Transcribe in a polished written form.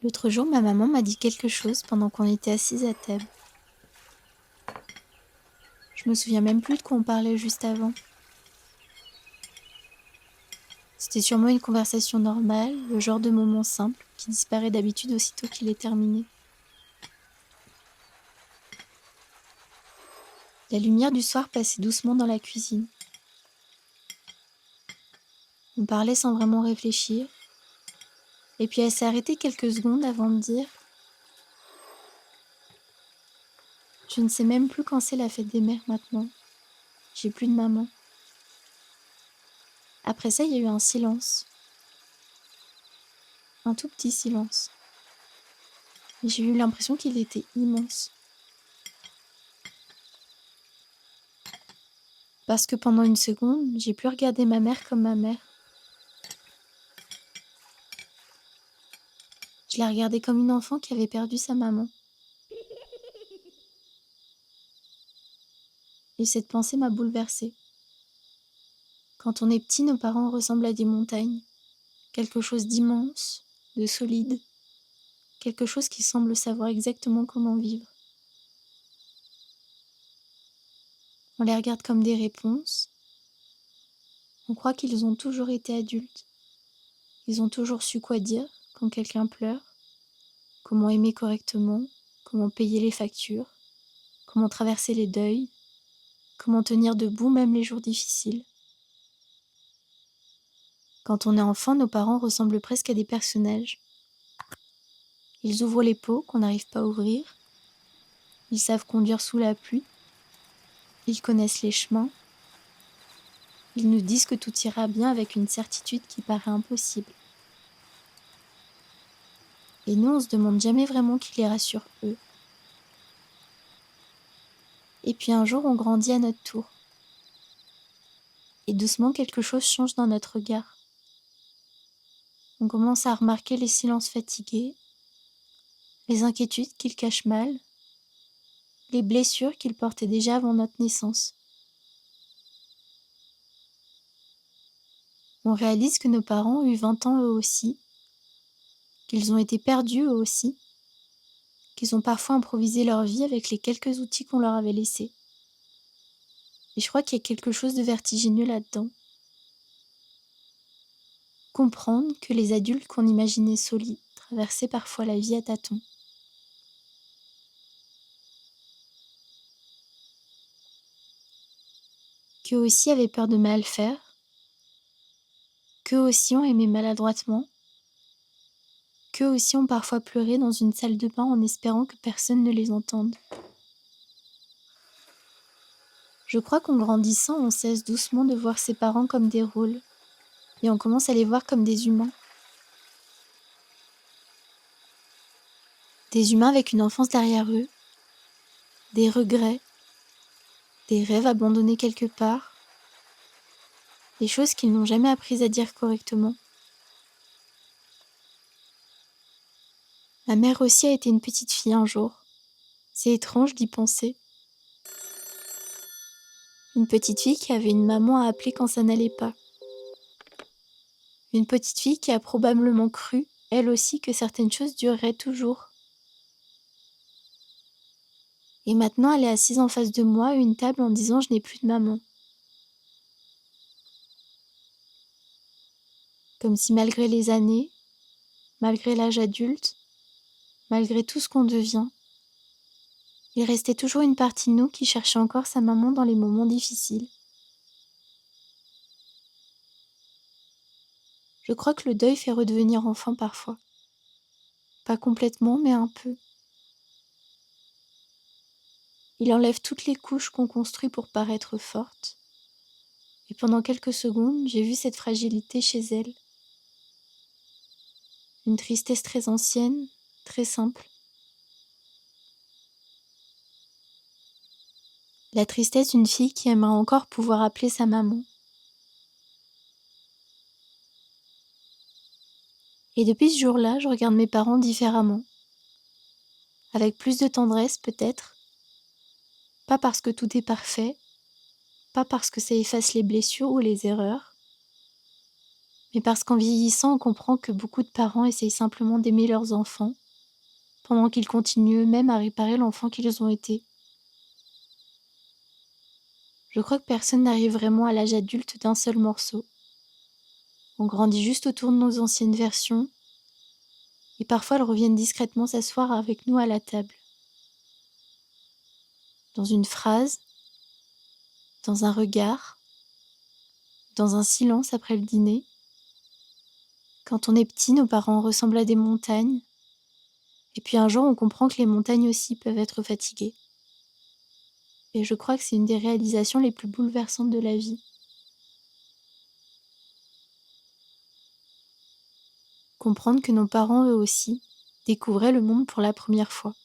L'autre jour, ma maman m'a dit quelque chose pendant qu'on était assises à table. Je me souviens même plus de quoi on parlait juste avant. C'était sûrement une conversation normale, le genre de moment simple qui disparaît d'habitude aussitôt qu'il est terminé. La lumière du soir passait doucement dans la cuisine. On parlait sans vraiment réfléchir, et puis elle s'est arrêtée quelques secondes avant de dire « Je ne sais même plus quand c'est la fête des mères maintenant. J'ai plus de maman. » Après ça, il y a eu un silence. Un tout petit silence. Et j'ai eu l'impression qu'il était immense. Parce que pendant une seconde, j'ai pu regarder ma mère comme ma mère. Je la regardais comme une enfant qui avait perdu sa maman. Et cette pensée m'a bouleversée. Quand on est petit, nos parents ressemblent à des montagnes. Quelque chose d'immense, de solide. Quelque chose qui semble savoir exactement comment vivre. On les regarde comme des réponses. On croit qu'ils ont toujours été adultes. Ils ont toujours su quoi dire quand quelqu'un pleure, comment aimer correctement, comment payer les factures, comment traverser les deuils, comment tenir debout même les jours difficiles. Quand on est enfant, nos parents ressemblent presque à des personnages. Ils ouvrent les pots qu'on n'arrive pas à ouvrir. Ils savent conduire sous la pluie. Ils connaissent les chemins. Ils nous disent que tout ira bien avec une certitude qui paraît impossible. Et nous, on se demande jamais vraiment qui les rassure eux. Et puis un jour, on grandit à notre tour. Et doucement, quelque chose change dans notre regard. On commence à remarquer les silences fatigués, les inquiétudes qu'ils cachent mal, les blessures qu'ils portaient déjà avant notre naissance. On réalise que nos parents ont eu 20 ans eux aussi, qu'ils ont été perdus eux aussi, qu'ils ont parfois improvisé leur vie avec les quelques outils qu'on leur avait laissés. Et je crois qu'il y a quelque chose de vertigineux là-dedans. Comprendre que les adultes qu'on imaginait solides traversaient parfois la vie à tâtons. Qu'eux aussi avaient peur de mal faire, qu'eux aussi ont aimé maladroitement, qu'eux aussi ont parfois pleuré dans une salle de bain en espérant que personne ne les entende. Je crois qu'en grandissant, on cesse doucement de voir ses parents comme des rôles, et on commence à les voir comme des humains. Des humains avec une enfance derrière eux, des regrets, des rêves abandonnés quelque part, des choses qu'ils n'ont jamais apprises à dire correctement. Ma mère aussi a été une petite fille un jour. C'est étrange d'y penser. Une petite fille qui avait une maman à appeler quand ça n'allait pas. Une petite fille qui a probablement cru, elle aussi, que certaines choses dureraient toujours. Et maintenant, elle est assise en face de moi à une table en disant « je n'ai plus de maman ». Comme si malgré les années, malgré l'âge adulte, malgré tout ce qu'on devient, il restait toujours une partie de nous qui cherchait encore sa maman dans les moments difficiles. Je crois que le deuil fait redevenir enfant parfois. Pas complètement, mais un peu. Il enlève toutes les couches qu'on construit pour paraître forte. Et pendant quelques secondes, j'ai vu cette fragilité chez elle. Une tristesse très ancienne, très simple. La tristesse d'une fille qui aimerait encore pouvoir appeler sa maman. Et depuis ce jour-là, je regarde mes parents différemment. Avec plus de tendresse peut-être. Pas parce que tout est parfait, pas parce que ça efface les blessures ou les erreurs, mais parce qu'en vieillissant, on comprend que beaucoup de parents essayent simplement d'aimer leurs enfants, pendant qu'ils continuent eux-mêmes à réparer l'enfant qu'ils ont été. Je crois que personne n'arrive vraiment à l'âge adulte d'un seul morceau. On grandit juste autour de nos anciennes versions, et parfois elles reviennent discrètement s'asseoir avec nous à la table. Dans une phrase, dans un regard, dans un silence après le dîner. Quand on est petit, nos parents ressemblent à des montagnes, et puis un jour on comprend que les montagnes aussi peuvent être fatiguées. Et je crois que c'est une des réalisations les plus bouleversantes de la vie. Comprendre que nos parents, eux aussi, découvraient le monde pour la première fois.